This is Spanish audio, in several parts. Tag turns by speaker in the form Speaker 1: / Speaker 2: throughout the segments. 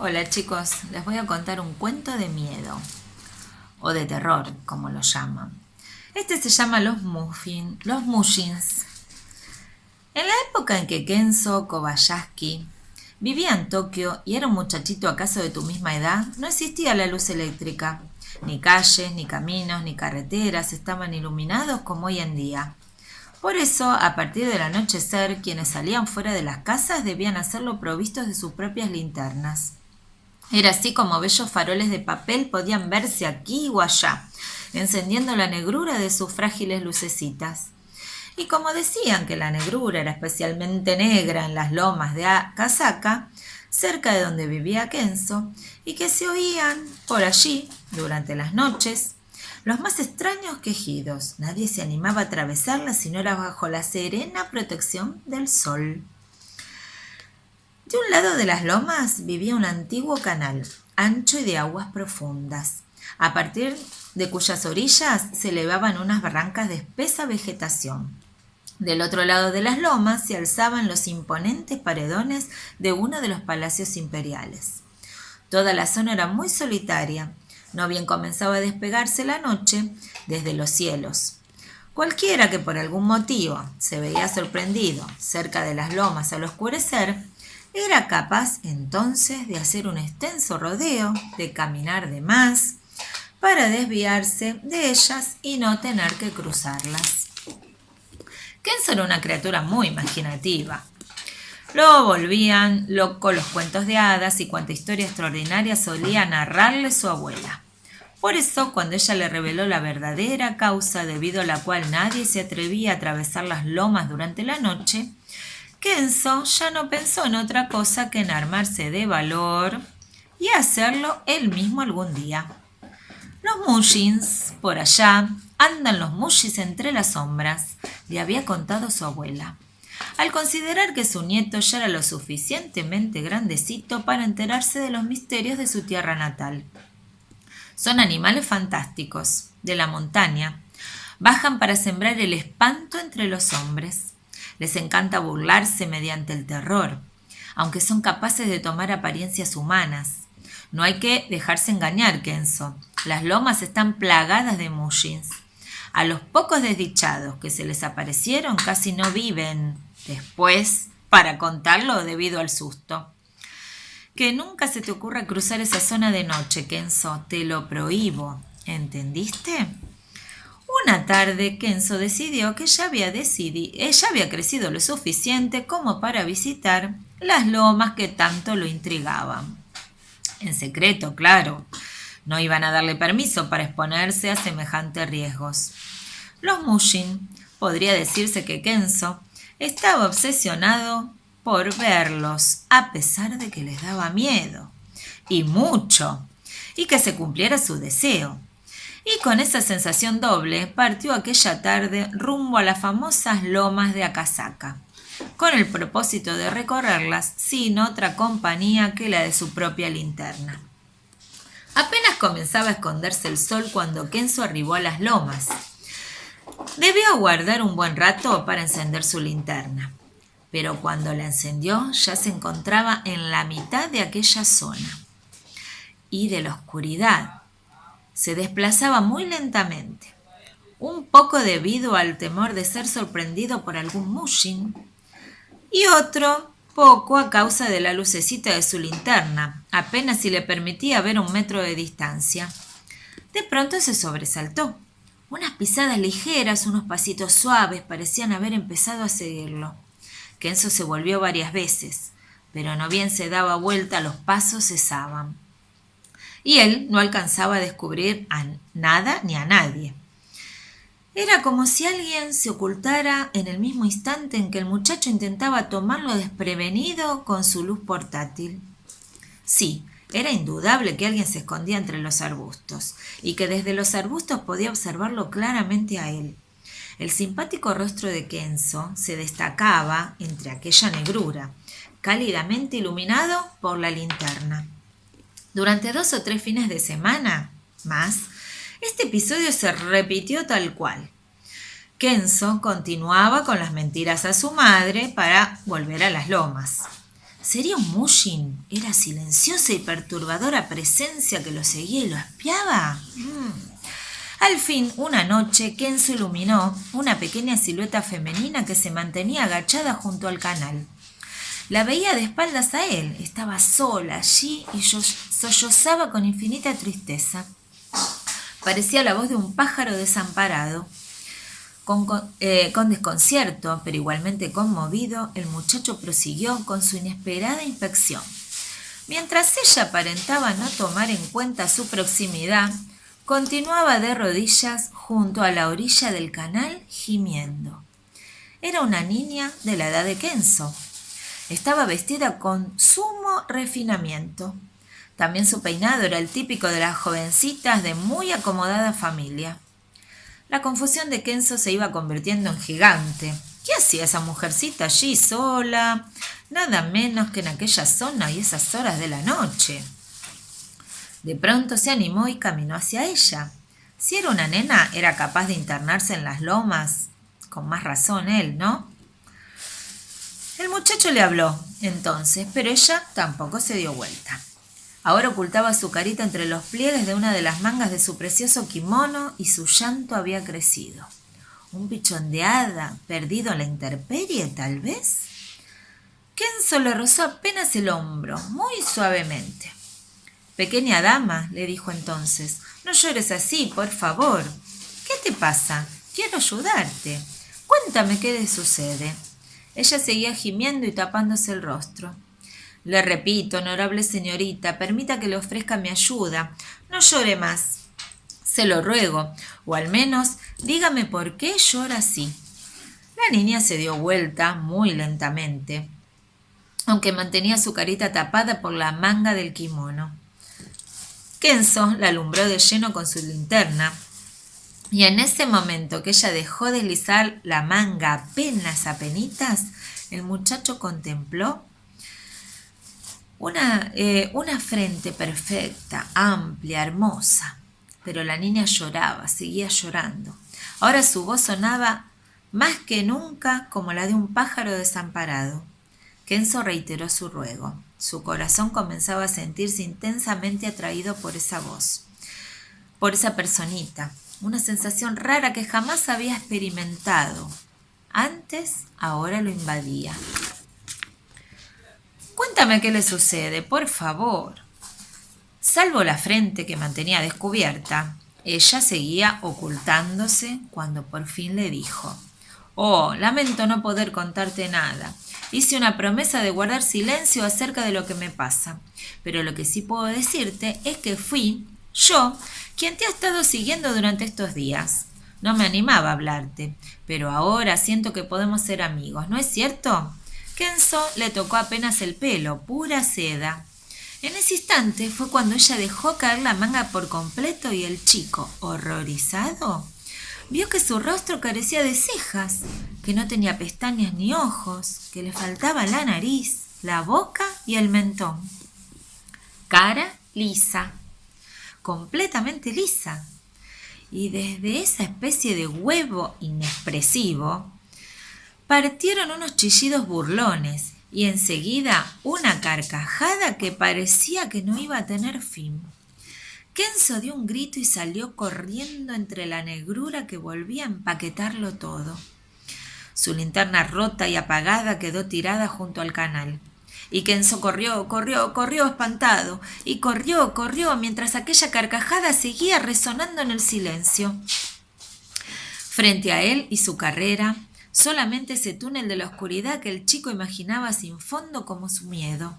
Speaker 1: Hola chicos, les voy a contar un cuento de miedo, o de terror, como lo llaman. Este se llama Los Mushins. En la época en que Kenzo Kobayashi vivía en Tokio y era un muchachito acaso de tu misma edad, no existía la luz eléctrica. Ni calles, ni caminos, ni carreteras estaban iluminados como hoy en día. Por eso, a partir del anochecer, quienes salían fuera de las casas debían hacerlo provistos de sus propias linternas. Era así como bellos faroles de papel podían verse aquí o allá, encendiendo la negrura de sus frágiles lucecitas. Y como decían que la negrura era especialmente negra en las lomas de Akasaka, cerca de donde vivía Kenzo, y que se oían por allí, durante las noches, los más extraños quejidos. Nadie se animaba a atravesarla si no era bajo la serena protección del sol. De un lado de las lomas vivía un antiguo canal, ancho y de aguas profundas, a partir de cuyas orillas se elevaban unas barrancas de espesa vegetación. Del otro lado de las lomas se alzaban los imponentes paredones de uno de los palacios imperiales. Toda la zona era muy solitaria, no bien comenzaba a despegarse la noche desde los cielos. Cualquiera que por algún motivo se veía sorprendido cerca de las lomas al oscurecer, era capaz entonces de hacer un extenso rodeo, de caminar de más, para desviarse de ellas y no tener que cruzarlas. Kenzo era una criatura muy imaginativa. Lo volvían loco los cuentos de hadas y cuanta historia extraordinaria solía narrarle su abuela. Por eso, cuando ella le reveló la verdadera causa debido a la cual nadie se atrevía a atravesar las lomas durante la noche, Kenzo ya no pensó en otra cosa que en armarse de valor y hacerlo él mismo algún día. Los Mushins, por allá, andan los Mushis entre las sombras, le había contado su abuela. Al considerar que su nieto ya era lo suficientemente grandecito para enterarse de los misterios de su tierra natal. Son animales fantásticos, de la montaña. Bajan para sembrar el espanto entre los hombres. Les encanta burlarse mediante el terror, aunque son capaces de tomar apariencias humanas. No hay que dejarse engañar, Kenzo. Las lomas están plagadas de mushins. A los pocos desdichados que se les aparecieron casi no viven después para contarlo debido al susto. Que nunca se te ocurra cruzar esa zona de noche, Kenzo. Te lo prohíbo. ¿Entendiste? Una tarde, Kenzo decidió que ya había crecido lo suficiente como para visitar las lomas que tanto lo intrigaban. En secreto, claro. No iban a darle permiso para exponerse a semejantes riesgos. Los Mushin, podría decirse que Kenzo estaba obsesionado por verlos, a pesar de que les daba miedo, y mucho, y que se cumpliera su deseo. Y con esa sensación doble partió aquella tarde rumbo a las famosas lomas de Akasaka, con el propósito de recorrerlas sin otra compañía que la de su propia linterna. Apenas comenzaba a esconderse el sol cuando Kenzo arribó a las lomas. Debió aguardar un buen rato para encender su linterna, pero cuando la encendió ya se encontraba en la mitad de aquella zona. Y de la oscuridad se desplazaba muy lentamente, un poco debido al temor de ser sorprendido por algún mushin, y otro poco a causa de la lucecita de su linterna, apenas si le permitía ver 1 metro de distancia. De pronto se sobresaltó. Unas pisadas ligeras, unos pasitos suaves parecían haber empezado a seguirlo. Kenzo se volvió varias veces, pero no bien se daba vuelta, los pasos cesaban. Y él no alcanzaba a descubrir a nada ni a nadie. Era como si alguien se ocultara en el mismo instante en que el muchacho intentaba tomarlo desprevenido con su luz portátil. Sí, era indudable que alguien se escondía entre los arbustos, y que desde los arbustos podía observarlo claramente a él. El simpático rostro de Kenzo se destacaba entre aquella negrura, cálidamente iluminado por la linterna. Durante 2 o 3 fines de semana más, este episodio se repitió tal cual. Kenzo continuaba con las mentiras a su madre para volver a las lomas. ¿Sería un Mushin? ¿Era silenciosa y perturbadora presencia que lo seguía y lo espiaba? Al fin, una noche, Kenzo iluminó una pequeña silueta femenina que se mantenía agachada junto al canal. La veía de espaldas a él, estaba sola allí y sollozaba con infinita tristeza. Parecía la voz de un pájaro desamparado. Con desconcierto, pero igualmente conmovido, el muchacho prosiguió con su inesperada inspección. Mientras ella aparentaba no tomar en cuenta su proximidad, continuaba de rodillas junto a la orilla del canal gimiendo. Era una niña de la edad de Kenzo. Estaba vestida con sumo refinamiento. También su peinado era el típico de las jovencitas de muy acomodada familia. La confusión de Kenzo se iba convirtiendo en gigante. ¿Qué hacía esa mujercita allí sola? Nada menos que en aquella zona y esas horas de la noche. De pronto se animó y caminó hacia ella. Si era una nena, era capaz de internarse en las lomas. Con más razón él, ¿no? El muchacho le habló, entonces, pero ella tampoco se dio vuelta. Ahora ocultaba su carita entre los pliegues de una de las mangas de su precioso kimono y su llanto había crecido. ¿Un pichón de hada perdido en la intemperie, tal vez? Kenzo le rozó apenas el hombro, muy suavemente. «Pequeña dama», le dijo entonces, «no llores así, por favor. ¿Qué te pasa? Quiero ayudarte. Cuéntame qué le sucede». Ella seguía gimiendo y tapándose el rostro. «Le repito, honorable señorita, permita que le ofrezca mi ayuda. No llore más. Se lo ruego, o al menos dígame por qué llora así». La niña se dio vuelta muy lentamente, aunque mantenía su carita tapada por la manga del kimono. Kenzo la alumbró de lleno con su linterna, y en ese momento que ella dejó deslizar la manga apenitas, el muchacho contempló una frente perfecta, amplia, hermosa. Pero la niña lloraba, seguía llorando. Ahora su voz sonaba más que nunca como la de un pájaro desamparado. Kenzo reiteró su ruego. Su corazón comenzaba a sentirse intensamente atraído por esa voz, por esa personita, una sensación rara que jamás había experimentado. Antes, ahora lo invadía. «Cuéntame qué le sucede, por favor». Salvo la frente que mantenía descubierta, ella seguía ocultándose cuando por fin le dijo: «Oh, lamento no poder contarte nada. Hice una promesa de guardar silencio acerca de lo que me pasa, pero lo que sí puedo decirte es que fui yo quien te ha estado siguiendo durante estos días. No me animaba a hablarte, pero ahora siento que podemos ser amigos, ¿no es cierto?» Kenzo le tocó apenas el pelo, pura seda. En ese instante fue cuando ella dejó caer la manga por completo y el chico, horrorizado, vio que su rostro carecía de cejas, que no tenía pestañas ni ojos, que le faltaba la nariz, la boca y el mentón. Cara lisa, completamente lisa. Y desde esa especie de huevo inexpresivo partieron unos chillidos burlones y enseguida una carcajada que parecía que no iba a tener fin. Kenzo dio un grito y salió corriendo entre la negrura que volvía a empaquetarlo todo. Su linterna rota y apagada quedó tirada junto al canal. Y Kenzo corrió espantado, y corrió mientras aquella carcajada seguía resonando en el silencio. Frente a él y su carrera, solamente ese túnel de la oscuridad que el chico imaginaba sin fondo como su miedo.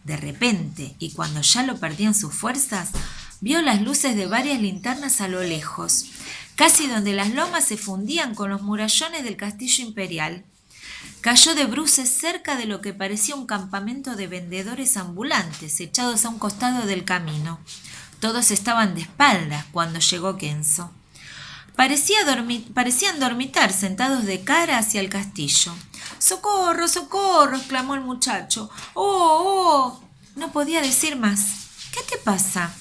Speaker 1: De repente, y cuando ya lo perdían sus fuerzas, vio las luces de varias linternas a lo lejos, casi donde las lomas se fundían con los murallones del castillo imperial. Cayó de bruces cerca de lo que parecía un campamento de vendedores ambulantes echados a un costado del camino. Todos estaban de espaldas cuando llegó Kenzo. Parecían dormitar sentados de cara hacia el castillo. «¡Socorro, socorro!», exclamó el muchacho. «¡Oh, oh!». No podía decir más. «¿Qué te pasa?»,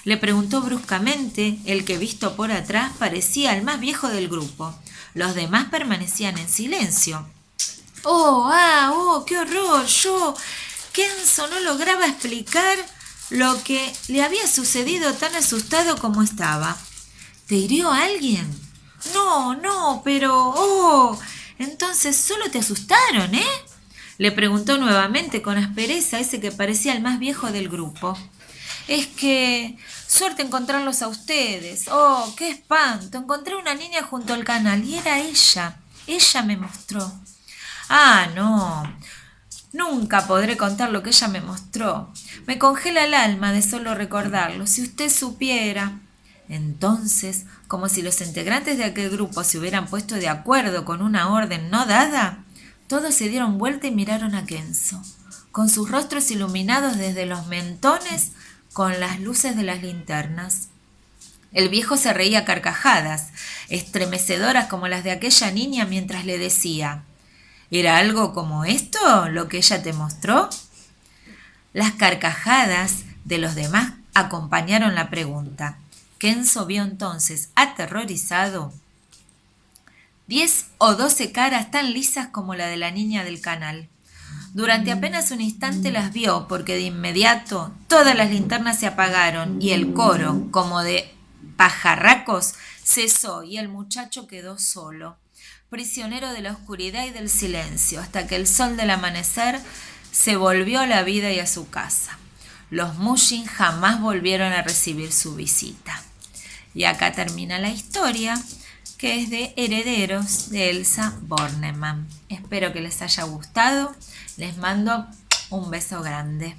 Speaker 1: le preguntó bruscamente el que, visto por atrás, parecía el más viejo del grupo. Los demás permanecían en silencio. «¡Oh, qué horror! Kenzo no lograba explicar lo que le había sucedido tan asustado como estaba. ¿Te hirió alguien? No, pero... ¡Oh! Entonces solo te asustaron, ¿eh? Le preguntó nuevamente con aspereza ese que parecía el más viejo del grupo. Es que... Suerte encontrarlos a ustedes. ¡Oh, qué espanto! Encontré una niña junto al canal y era ella. Ella me mostró. Ah, no. Nunca podré contar lo que ella me mostró. Me congela el alma de solo recordarlo. Si usted supiera... Entonces, como si los integrantes de aquel grupo se hubieran puesto de acuerdo con una orden no dada, todos se dieron vuelta y miraron a Kenzo, con sus rostros iluminados desde los mentones con las luces de las linternas. El viejo se reía a carcajadas, estremecedoras como las de aquella niña mientras le decía: ¿Era algo como esto lo que ella te mostró? Las carcajadas de los demás acompañaron la pregunta. Kenzo vio entonces, aterrorizado, 10 o 12 caras tan lisas como la de la niña del canal. Durante apenas un instante las vio, porque de inmediato todas las linternas se apagaron y el coro, como de pajarracos, cesó y el muchacho quedó solo, prisionero de la oscuridad y del silencio, hasta que el sol del amanecer se volvió a la vida y a su casa. Los Mushin jamás volvieron a recibir su visita. Y acá termina la historia, que es de Herederos de Elsa Bornemann. Espero que les haya gustado. Les mando un beso grande.